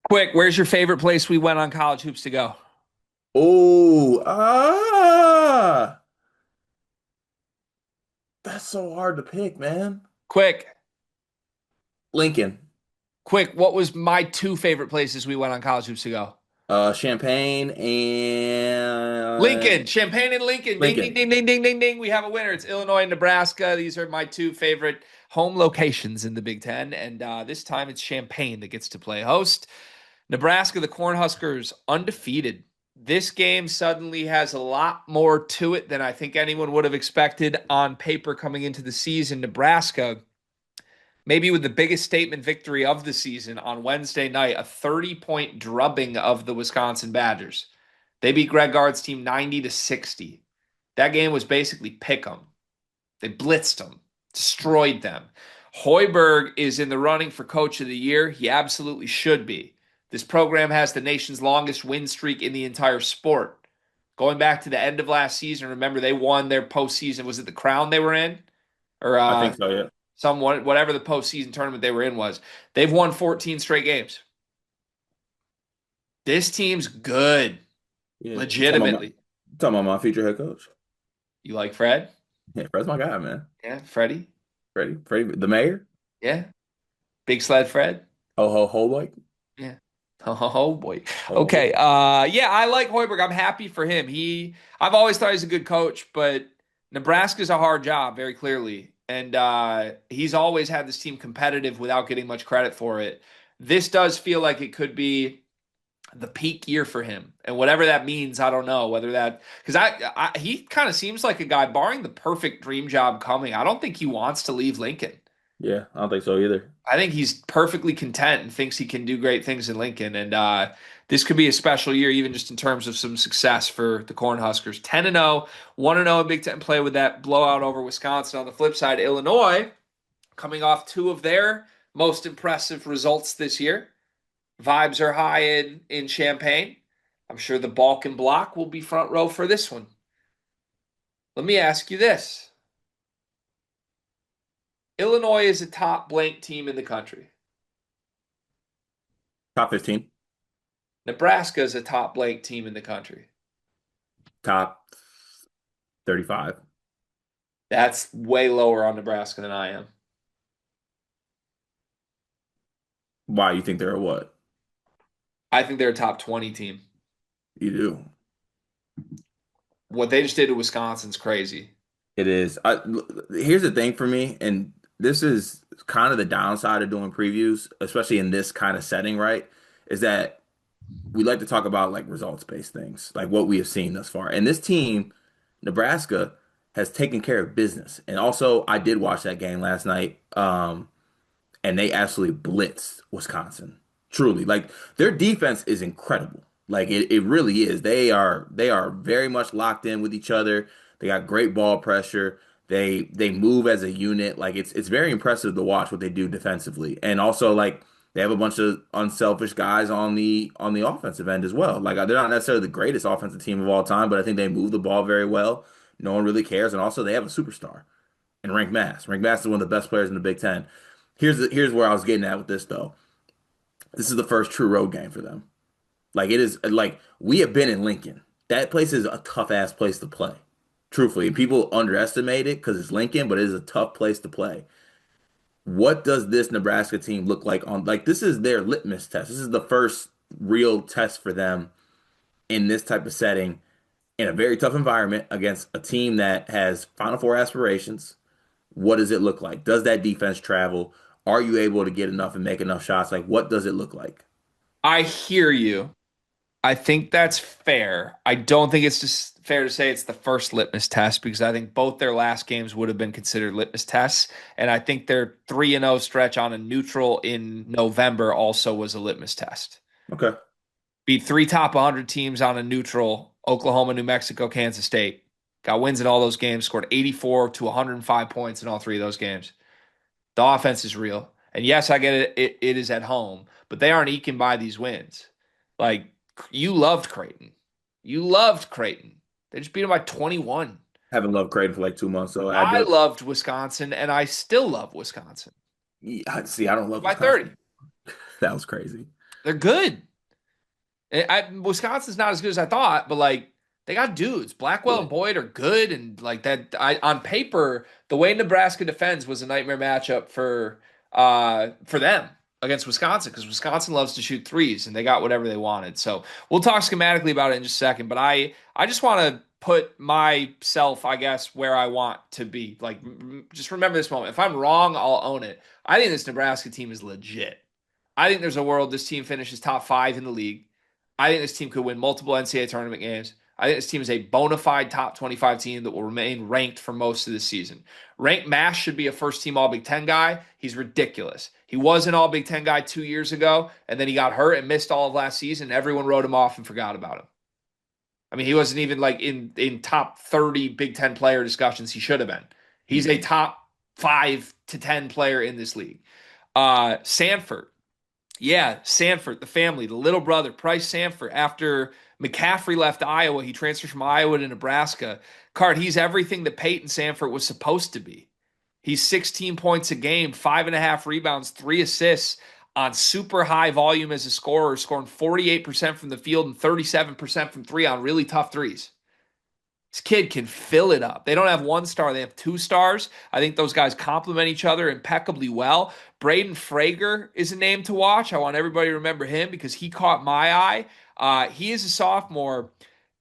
Quick, where's your favorite place we went on college hoops to go? Oh, that's so hard to pick, man. Quick, Lincoln, quick, what was my two favorite places we went on college hoops to go? Champaign Lincoln, and Champaign and Lincoln. Ding, ding, Lincoln. ding, ding, ding, ding, ding. We have a winner. It's Illinois and Nebraska. These are my two favorite home locations in the Big Ten. And this time it's Champaign that gets to play host. Nebraska, the Cornhuskers, undefeated. This game suddenly has a lot more to it than I think anyone would have expected on paper coming into the season. Nebraska maybe with the biggest statement victory of the season on Wednesday night, a 30-point drubbing of the Wisconsin Badgers. They beat Greg Gard's team 90-60. That game was basically pick 'em. They blitzed them, destroyed them. Hoiberg is in the running for coach of the year. He absolutely should be. This program has the nation's longest win streak in the entire sport. Going back to the end of last season, remember they won their postseason. Was it the Crown they were in? Or I think so, yeah. someone whatever the postseason tournament they were in was. They've won 14 straight games. This team's good, Yeah. legitimately. Talking about my future head coach. You like Fred? Yeah, Fred's my guy, man. Yeah, Freddie. Freddie, the mayor. Yeah, Big Sled Fred. Ho, like, Yeah. Oh boy. ho. Okay. Yeah, I like Hoiberg. I'm happy for him. I've always thought he's a good coach, but Nebraska's a hard job, very clearly. And he's always had this team competitive without getting much credit for it. This does feel like it could be the peak year for him. And whatever that means, I don't know whether that because he kind of seems like a guy, barring the perfect dream job coming. I don't think he wants to leave Lincoln. Yeah, I don't think so either. I think he's perfectly content and thinks he can do great things in Lincoln. And this could be a special year, even just in terms of some success for the Cornhuskers. 10-0, 1-0 in Big Ten play with that blowout over Wisconsin. On the flip side, Illinois coming off two of their most impressive results this year. Vibes are high in Champaign. I'm sure the Balkan block will be front row for this one. Let me ask you this. Illinois is a top blank team in the country. Top 15, Nebraska is a top blank team in the country. top 35. That's way lower on Nebraska than I am. Why you think they're a what? I think they're a top 20 team. You do. What they just did to Wisconsin's crazy. It is. Here's the thing for me, and this is kind of the downside of doing previews, especially in this kind of setting, right? Is that we like to talk about like results-based things, like what we have seen thus far. And this team, Nebraska, has taken care of business. And also, I did watch that game last night, and they absolutely blitzed Wisconsin. Truly, like their defense is incredible. Like it really is. They are very much locked in with each other. They got great ball pressure. They move as a unit. Like it's very impressive to watch what they do defensively. And also like they have a bunch of unselfish guys on the offensive end as well. Like they're not necessarily the greatest offensive team of all time, but I think they move the ball very well. No one really cares. And also they have a superstar in Rank Mass. Rank Mass is one of the best players in the Big Ten. Here's where I was getting at with this though. This is the first true road game for them. Like it is like we have been in Lincoln. That place is a tough ass place to play. Truthfully, and people underestimate it because it's Lincoln, but it is a tough place to play. What does this Nebraska team look like on like this is their litmus test. This is the first real test for them in this type of setting in a very tough environment against a team that has Final Four aspirations. What does it look like? Does that defense travel? Are you able to get enough and make enough shots? Like, what does it look like? I hear you. I think that's fair. I don't think it's just fair to say it's the first litmus test because I think both their last games would have been considered litmus tests. And I think their 3-0 stretch on a neutral in November also was a litmus test. Okay. Beat three top 100 teams on a neutral: Oklahoma, New Mexico, Kansas State. Got wins in all those games, scored 84 to 105 points in all three of those games. The offense is real. And yes, I get it. It is at home, but they aren't eking by these wins. Like, you loved Creighton. You loved Creighton. They just beat them by 21. Haven't loved Creighton for like 2 months, so I had I to. loved Wisconsin, and I still love Wisconsin Yeah, see, I don't love by 30. Wisconsin. That was crazy. They're good. Wisconsin's not as good as I thought, but like they got dudes. Blackwell Yeah. and Boyd are good, and like that. On paper, the way Nebraska defends was a nightmare matchup for them against Wisconsin because Wisconsin loves to shoot threes, and they got whatever they wanted. So we'll talk schematically about it in just a second. But I just want to put myself, I guess, where I want to be. Like, just remember this moment. If I'm wrong, I'll own it. I think this Nebraska team is legit. I think there's a world this team finishes top five in the league. I think this team could win multiple NCAA tournament games. I think this team is a bona fide top 25 team that will remain ranked for most of the season. Ranked Mash should be a first team All Big Ten guy. He's ridiculous. He was an All Big Ten guy 2 years ago, and then he got hurt and missed all of last season. Everyone wrote him off and forgot about him. I mean, he wasn't even like in top 30 Big Ten player discussions. He should have been. He's a Mhm. top 5 to 10 player in this league. Sanford, yeah, Sanford, the family, the little brother, Price Sanford. After McCaffrey left Iowa, he transferred from Iowa to Nebraska. Card, he's everything that Peyton Sanford was supposed to be. He's 16 points a game, 5.5 rebounds, 3 assists on super high volume as a scorer, scoring 48% from the field and 37% from three on really tough threes. This kid can fill it up. They don't have one star, they have 2 stars. I think those guys complement each other impeccably well. Braden Frager is a name to watch. I want everybody to remember him because he caught my eye. He is a sophomore.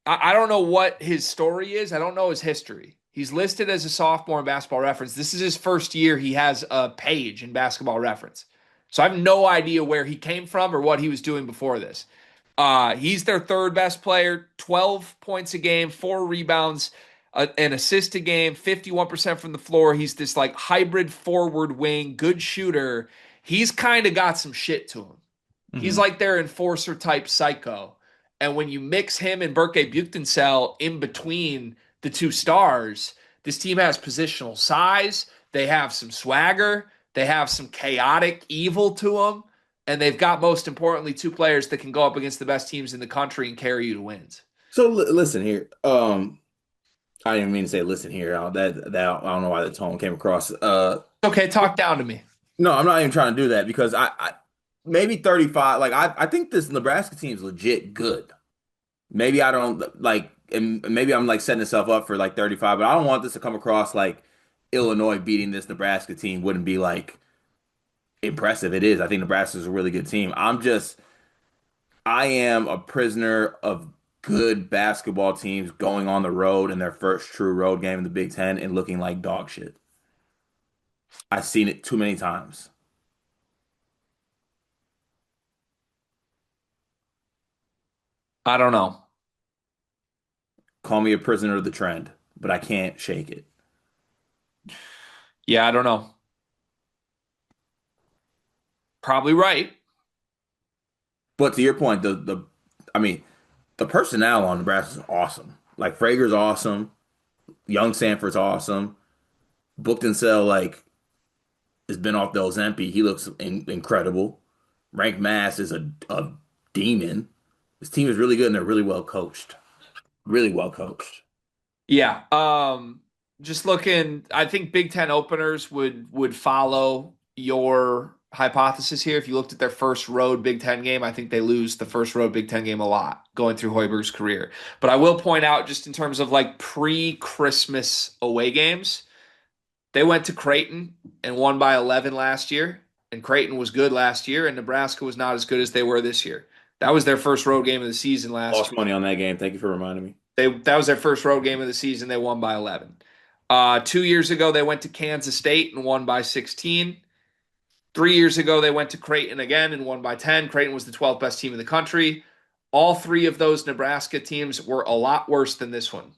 I don't know what his story is, I don't know his history. He's listed as a sophomore in basketball reference. This is his first year he has a page in basketball reference. So I have no idea where he came from or what he was doing before this. He's their third best player, 12 points a game, 4 rebounds, an assist a game, 51% from the floor. He's this like hybrid forward wing, good shooter. He's kind of got some shit to him. He's Mhm. like their enforcer type psycho. And when you mix him and Berke Buchtensel in between the 2 stars, this team has positional size. They have some swagger. They have some chaotic evil to them. And they've got, most importantly, 2 players that can go up against the best teams in the country and carry you to wins. So listen here. I didn't mean to say listen here. I don't know why the tone came across. Okay, talk down to me. No, I'm not even trying to do that because I maybe 35. Like I think this Nebraska team is legit good. Maybe I don't like, and maybe I'm like setting myself up for like 35, but I don't want this to come across like Illinois beating this Nebraska team wouldn't be like impressive. It is. I think Nebraska is a really good team. I am a prisoner of good basketball teams going on the road in their first true road game in the Big Ten and looking like dog shit. I've seen it too many times. I don't know. Call me a prisoner of the trend, but I can't shake it. Yeah, I don't know. Probably right. But to your point, I mean, the personnel on Nebraska is awesome. Like Frager's awesome. Young Sanford's awesome. Booked Sell like has been off the Ozempic. He looks incredible. Rank Mass is a demon. This team is really good and they're really well coached. Really well coached. Yeah. Just looking, I think Big Ten openers would follow your hypothesis here. If you looked at their first road Big Ten game, I think they lose the first road Big Ten game a lot going through Hoiberg's career. But I will point out, just in terms of like pre-Christmas away games, they went to Creighton and won by 11 last year. And Creighton was good last year, and Nebraska was not as good as they were this year. That was their first road game of the season last Lost year. money on that game. Thank you for reminding me. That was their first road game of the season. They won by 11. 2 years ago, they went to Kansas State and won by 16. 3 years ago, they went to Creighton again and won by 10. Creighton was the 12th best team in the country. All three of those Nebraska teams were a lot worse than this one.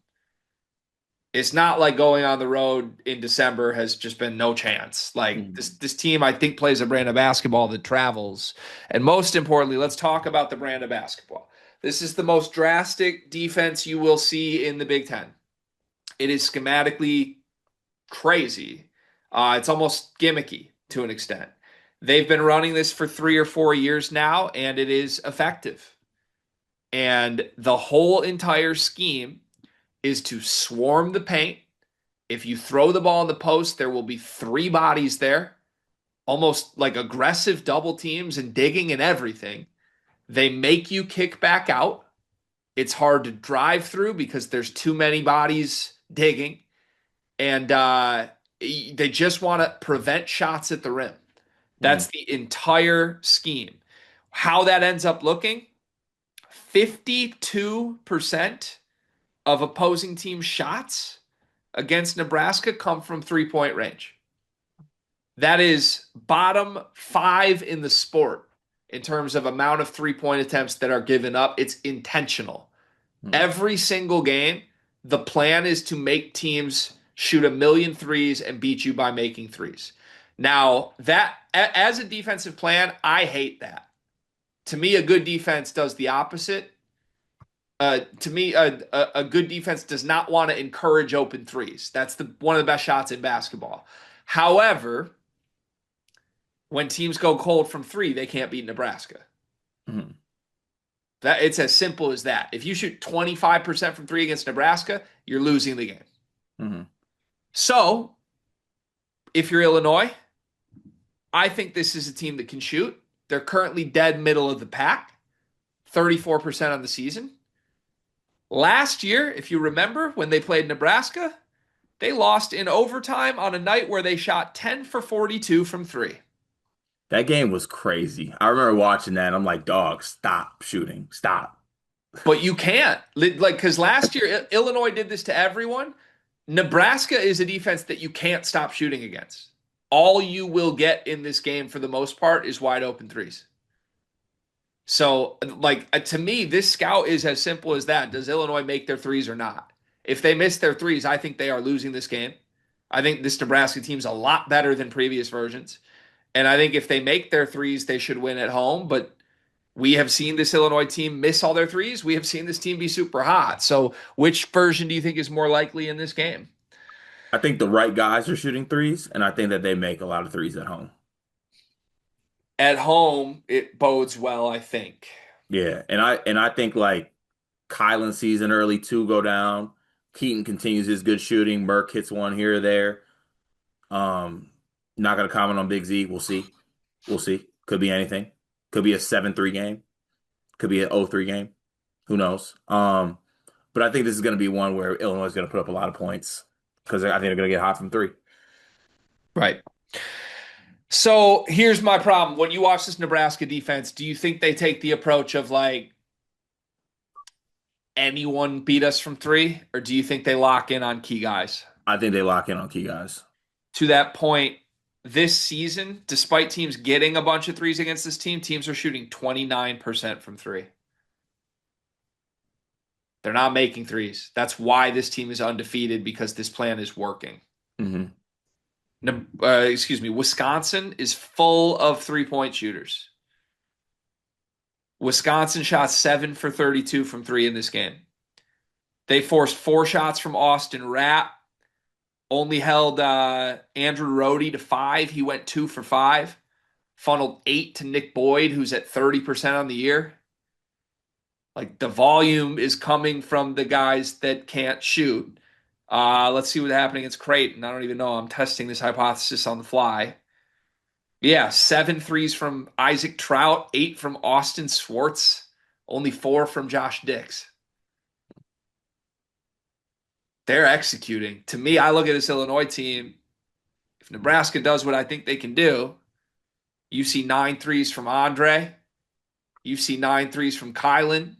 It's not like going on the road in December has just been no chance. Like Mhm. this team, I think, plays a brand of basketball that travels. And most importantly, let's talk about the brand of basketball. This is the most drastic defense you will see in the Big Ten. It is schematically crazy. It's almost gimmicky to an extent. They've been running this for 3 or 4 years now, and it is effective. And the whole entire scheme is to swarm the paint. If you throw the ball in the post, there will be 3 bodies there, almost like aggressive double teams and digging and everything. They make you kick back out. It's hard to drive through because there's too many bodies digging, and they just want to prevent shots at the rim. Mhm. That's the entire scheme. How that ends up looking, 52% of opposing team shots against Nebraska come from 3-point range. That is bottom 5 in the sport in terms of amount of 3-point attempts that are given up. It's intentional. Mhm. Every single game, the plan is to make teams shoot a million threes and beat you by making threes. Now, that as a defensive plan, I hate that. To me, a good defense does the opposite. To me, a good defense does not want to encourage open threes. That's one of the best shots in basketball. However, when teams go cold from three, they can't beat Nebraska. Mhm. That it's as simple as that. If you shoot 25% from three against Nebraska, you're losing the game. Mhm. So, if you're Illinois, I think this is a team that can shoot. They're currently dead middle of the pack, 34% on the season. Last year, if you remember, when they played Nebraska, they lost in overtime on a night where they shot 10 for 42 from three. That game was crazy. I remember watching that. And I'm like, dog, stop shooting. Stop. But you can't. Like, because last year, Illinois did this to everyone. Nebraska is a defense that you can't stop shooting against. All you will get in this game for the most part is wide open threes. So, like, to me, this scout is as simple as that. Does Illinois make their threes or not? If they miss their threes, I think they are losing this game. I think this Nebraska team's a lot better than previous versions. And I think if they make their threes, they should win at home. But we have seen this Illinois team miss all their threes. We have seen this team be super hot. So, which version do you think is more likely in this game? I think the right guys are shooting threes, and I think that they make a lot of threes at home. At home, it bodes well, I think. Yeah, and I think like Kylan sees an early two go down. Keaton continues his good shooting. Merck hits one here or there. Um, Not gonna comment on Big Z. We'll see. We'll see. Could be anything. Could be a 7-3 game. Could be an 0-3 game. Who knows? But I think this is gonna be one where Illinois is gonna put up a lot of points because I think they're gonna get hot from three. Right. So here's my problem. When you watch this Nebraska defense, do you think they take the approach of like anyone beat us from three, or do you think they lock in on key guys? I think they lock in on key guys. To that point, this season, despite teams getting a bunch of threes against this team, teams are shooting 29% from three. They're not making threes. That's why this team is undefeated because this plan is working. Hmm. Excuse me, Wisconsin is full of 3-point shooters. Wisconsin shot 7 for 32 from three in this game. They forced 4 shots from Austin Rapp, only held Andrew Rohde to 5. He went 2 for 5. Funneled 8 to Nick Boyd, who's at 30% on the year. Like the volume is coming from the guys that can't shoot. Let's see what's happening against Creighton. I don't even know. I'm testing this hypothesis on the fly. Yeah, 7 threes from Isaac Trout, 8 from Austin Swartz, only 4 from Josh Dix. They're executing. To me, I look at this Illinois team. If Nebraska does what I think they can do, you see 9 threes from Andre. You see 9 threes from Kylan.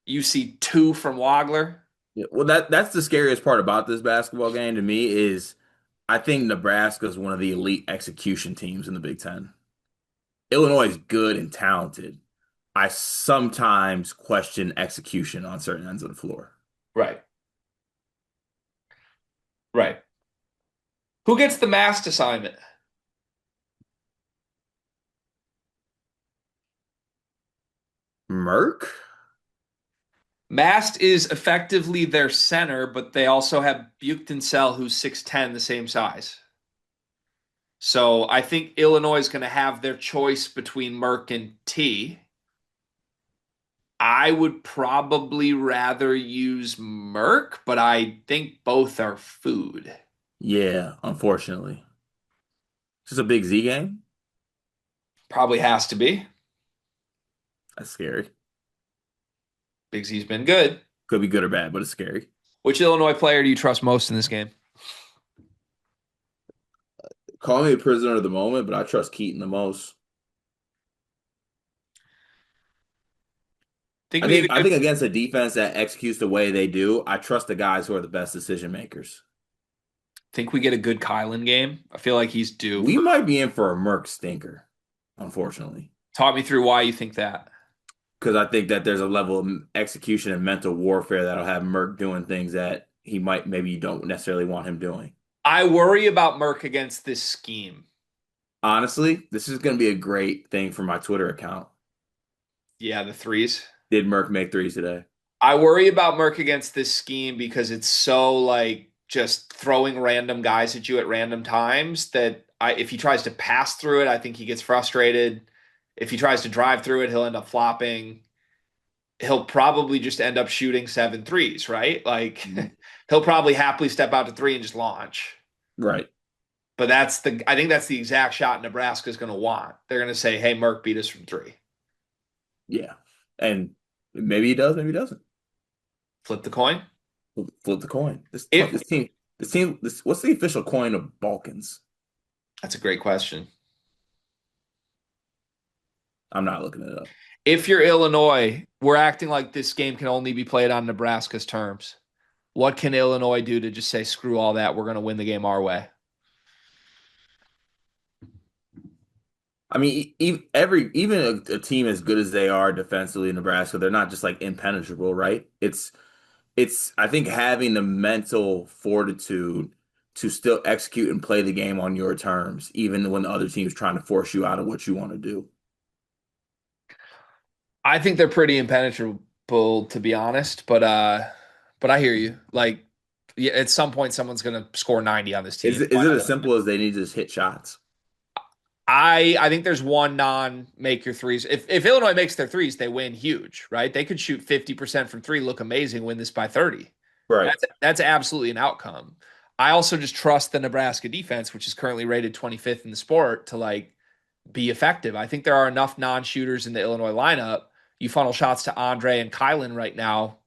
You see 2 from Wagler. Yeah, well, that's the scariest part about this basketball game to me is I think Nebraska is one of the elite execution teams in the Big Ten. Illinois is good and talented. I sometimes question execution on certain ends of the floor. Right. Right. Who gets the mast assignment? Merck? Mast is effectively their center, but they also have Buchtensell, who's 6'10", the same size. So I think Illinois is going to have their choice between Merck and T. I would probably rather use Merck, but I think both are food. Yeah, unfortunately. Is this a big Z game? Probably has to be. That's scary. Big Z's been good. Could be good or bad, but it's scary. Which Illinois player do you trust most in this game? Call me a prisoner of the moment, but I trust Keaton the most. Think I we get think a I good think against a defense that executes the way they do, I trust the guys who are the best decision makers. think we get a good Kylan game. I feel like he's due We for. might be in for a Merc stinker, unfortunately, Talk me through why you think that. because I think that there's a level of execution and mental warfare that'll have Merc doing things that he might maybe you don't necessarily want him doing. I worry about Merck against this scheme. Honestly, this is going to be a great thing for my Twitter account. Yeah, the threes. Did Merc make threes today? I worry about Merck against this scheme because it's so like just throwing random guys at you at random times that if he tries to pass through it, I think he gets frustrated. If he tries to drive through it, he'll end up flopping. He'll probably just end up shooting seven threes, right? Like Mhm. he'll probably happily step out to three and just launch. Right. But I think that's the exact shot Nebraska's going to want. They're going to say, "Hey, Merck beat us from three. Yeah. And maybe he does, maybe he doesn't. Flip the coin." Flip the coin. If What's the official coin of Balkans? That's a great question. I'm not looking it up. If you're Illinois, we're acting like this game can only be played on Nebraska's terms. What can Illinois do to just say, screw all that? We're going to win the game our way. I mean, even a team as good as they are defensively in Nebraska, they're not just like impenetrable, right? It's I think having the mental fortitude to still execute and play the game on your terms, even when the other team's trying to force you out of what you want to do. I think they're pretty impenetrable, to be honest. But I hear you. Like, yeah, at some point, someone's going to score 90 on this team. Is it as simple as they need to just hit shots? I think there's one non-make your threes. If Illinois makes their threes, they win huge, right? They could shoot 50% from three, look amazing, win this by 30. Right. That's absolutely an outcome. I also just trust the Nebraska defense, which is currently rated 25th in the sport, to like be effective. I think there are enough non-shooters in the Illinois lineup. You funnel shots to Andre and Kylan right now,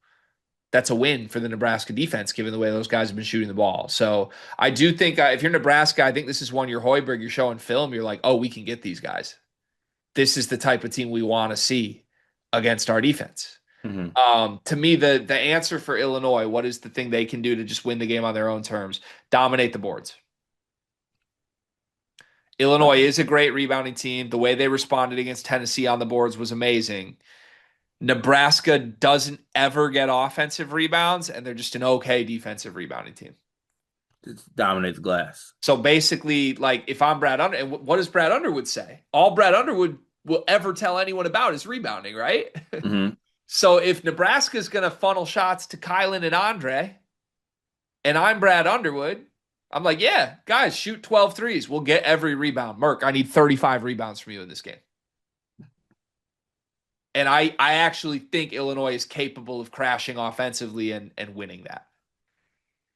that's a win for the Nebraska defense, given the way those guys have been shooting the ball. So I do think if you're Nebraska, I think this is one you're Hoiberg, you're showing film, you're like, oh, we can get these guys. This is the type of team we want to see against our defense. Hmm. To me, the answer for Illinois, what is the thing they can do to just win the game on their own terms? Dominate the boards. Illinois is a great rebounding team. The way they responded against Tennessee on the boards was amazing. Nebraska doesn't ever get offensive rebounds, and they're just an okay defensive rebounding team. It dominates glass. So basically, like if I'm Brad Under, and what does Brad Underwood say? All Brad Underwood will ever tell anyone about is rebounding, right? Hmm. So if Nebraska's going to funnel shots to Kylan and Andre, and I'm Brad Underwood, I'm like, yeah, guys, shoot 12 threes. We'll get every rebound. Merk, I need 35 rebounds from you in this game. And I actually think Illinois is capable of crashing offensively and winning that.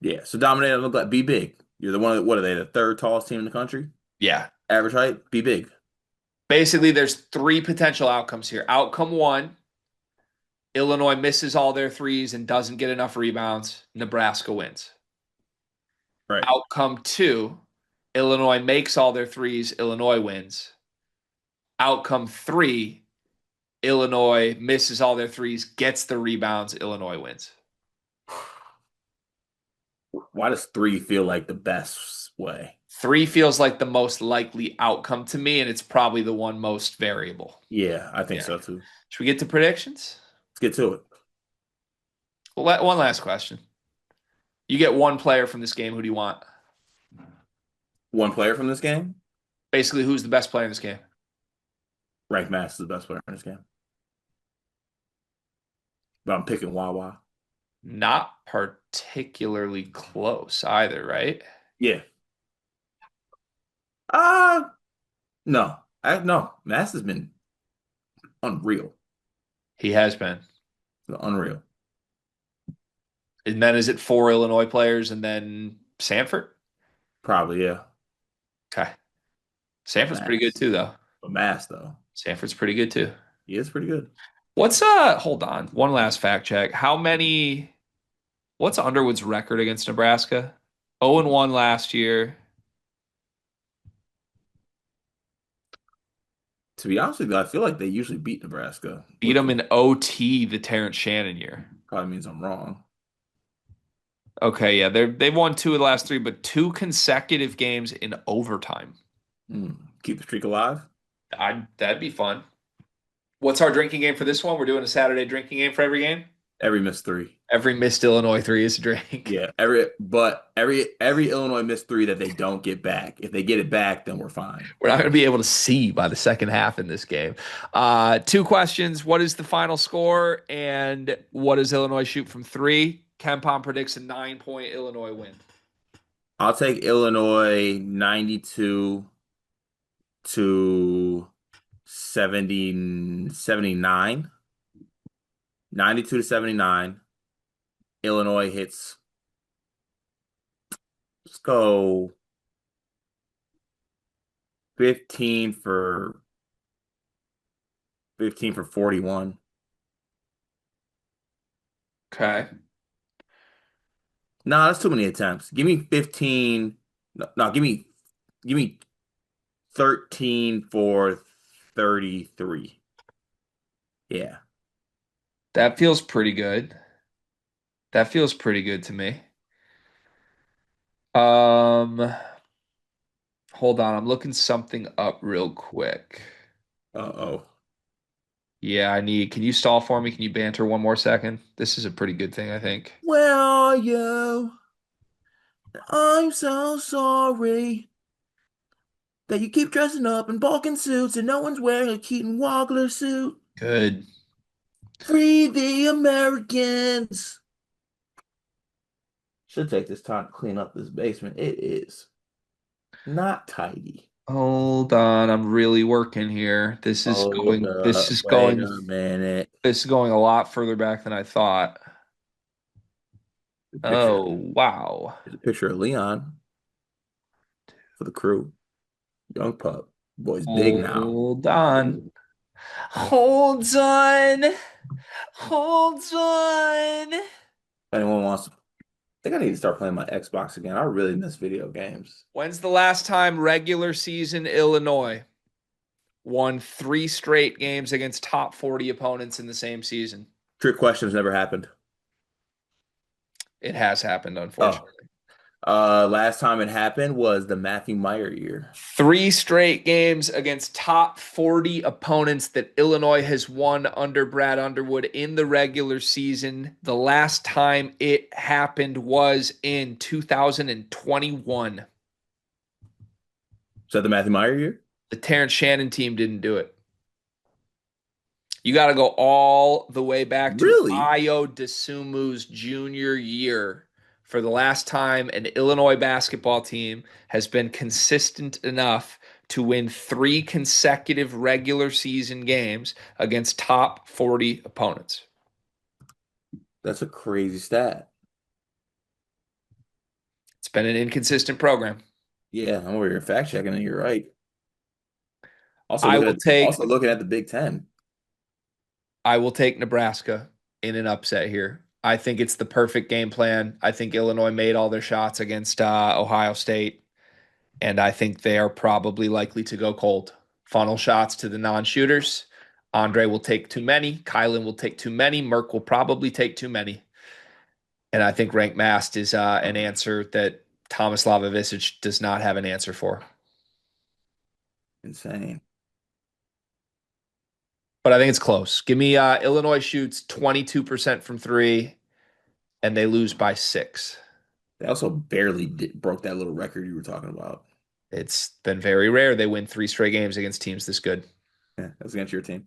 Yeah. So dominate on the glass. Be big. You're the one. What are they? The third tallest team in the country? Yeah. Average height. Be big. Basically, there's three potential outcomes here. Outcome one, Illinois misses all their threes and doesn't get enough rebounds. Nebraska wins. Right. Outcome two, Illinois makes all their threes. Illinois wins. Outcome three, Illinois misses all their threes, gets the rebounds. Illinois wins. Why does three feel like the best way? Three feels like the most likely outcome to me, and it's probably the one most variable. Yeah, I think Yeah. so too. Should we get to predictions? Let's get to it. Well, one last question. You get one player from this game. Who do you want? One player from this game. Basically, who's the best player in this game? Rank Mass is the best player in this game. But I'm picking Wawa. Not particularly close either, right? Yeah. No. No. Mass has been unreal. He has been. Unreal. And then is it four Illinois players and then Sanford? Probably, yeah. Okay. Sanford's pretty good Mass. too, though. But Mass though. Sanford's pretty good too. He is pretty good. What's hold on. One last fact check. What's Underwood's record against Nebraska? 0-1 last year. To be honest with you, I feel like they usually beat Nebraska, Beat which them in OT the Terrence Shannon year. probably means I'm wrong. Okay, yeah, they've won two of the last three, but two consecutive games in overtime. Hmm. Keep the streak alive. That'd be fun. What's our drinking game for this one? We're doing a Saturday drinking game for every game. Every missed three. Every missed Illinois three is a drink. Yeah, every Illinois missed three that they don't get back. If they get it back, then we're fine. We're not going to be able to see by the second half in this game. Two questions. What is the final score? And what does Illinois shoot from three? Kempom predicts a 9-point Illinois win. I'll take Illinois 92 to 79. 92 to 79. Illinois hits, let's go 15 for 41. Okay. No, that's too many attempts. Give me 15. No, no, give me 13 for 33. Yeah. That feels pretty good. That feels pretty good to me. Um, Hold on. I'm looking something up real quick. Uh-oh. Yeah, can you stall for me? Can you banter one more second? This is a pretty good thing, I think. Where are you? I'm so sorry that you keep dressing up in Balkan suits and no one's wearing a Keaton Wagler suit. Good. Free the Americans. Should take this time to clean up this basement. It is not tidy. Hold on. I'm really working here. Hold up. Wait a minute. This is going a lot further back than I thought. The picture. Oh, wow. There's a picture of Leon for the crew. Young pup. Boy's big now. Hold on. Hold on. Hold on. If anyone wants to, I think I need to start playing my Xbox again. I really miss video games. When's the last time regular season Illinois won three straight games against top 40 opponents in the same season? Trick questions never happened. It has happened, Oh, unfortunately. last time it happened was the Matthew Meyer year. Three straight games against top 40 opponents that Illinois has won under Brad Underwood in the regular season. The last time it happened was in 2021. Is that the Matthew Meyer year? The Terrence Shannon team didn't do it. You got to go all the way back to Really? Ayo DeSumu's junior year for the last time an Illinois basketball team has been consistent enough to win three consecutive regular season games against top 40 opponents. That's a crazy stat. It's been an inconsistent program. Yeah, I'm over here fact checking and you're right. I will take Also looking at the Big Ten. I will take Nebraska in an upset here. I think it's the perfect game plan. I think Illinois made all their shots against Ohio State, and I think they are probably likely to go cold. Funnel shots to the non-shooters. Andre will take too many. Kylan will take too many. Merck will probably take too many. And I think ranked mast is an answer that Thomas Lavavisic does not have an answer for. Insane. But I think it's close. Give me Illinois shoots 22% from three, and they lose by six. They also barely broke that little record you were talking about. It's been very rare they win three straight games against teams this good. Yeah, that was against your team.